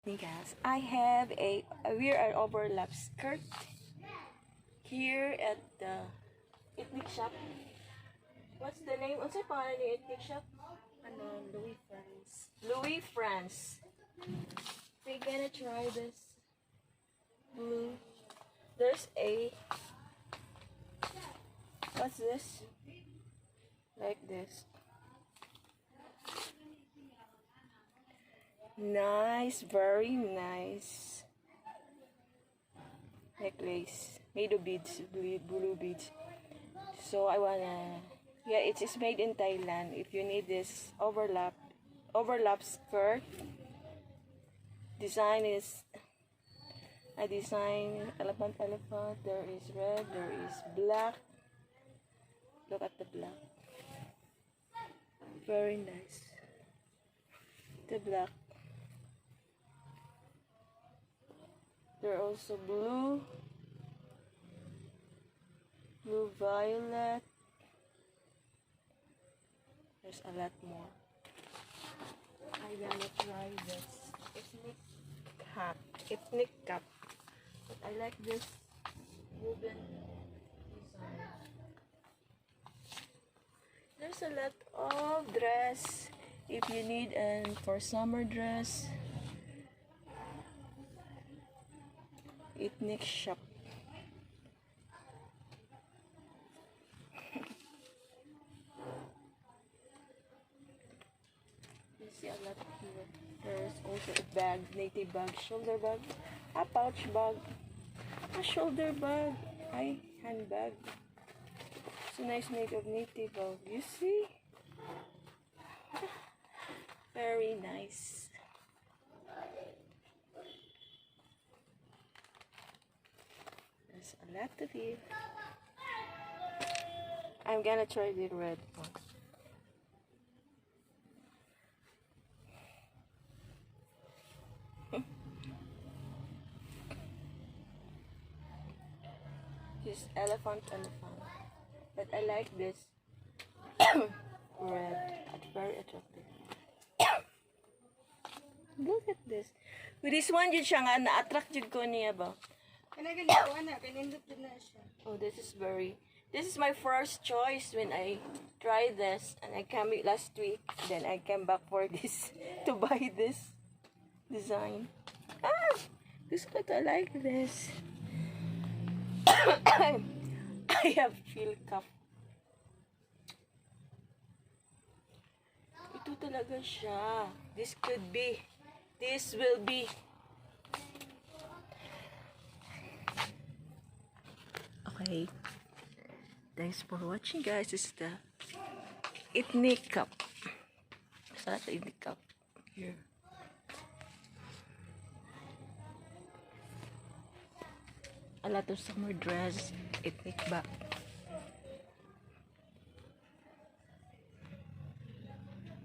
Guys, I have a wear an overlap skirt here at the ethnic shop. What's the name? What's the pangalan ng ethnic shop? Louis France. Louis France. We're gonna try this blue. There's a, what's this? Like this. Nice, very nice necklace made of beads, blue beads. So I wanna, yeah, it is made in Thailand. If you need this overlap skirt, design is a design elephant. There is red, there is black. Look at the black, very nice. The black. There are also blue violet. There's a lot more. I'm gonna try this ethnic cap. But I like this woven design. There's a lot of dress if you need, and for summer dress. Ethnic shop. You see a lot here. There's also a bag, native bag, shoulder bag, a pouch bag, a shoulder bag, a handbag. So nice, made of native bag. You see? Very nice. There's a lot of it. I'm gonna try the red one. This elephant. But I like this red. It's very attractive. Look at this. With this one, yun siya nga na-attract yun ko niya ba? Oh, this is my first choice when I tried this, and I came last week. Then I came back for this to buy this design. Gusto ko, I like this. I have feel cup. Ito talaga siya. This will be. Okay. Thanks for watching, guys. This is the ethnic cup. Saan the ethnic cup? Here. A lot of summer dress, ethnic bag.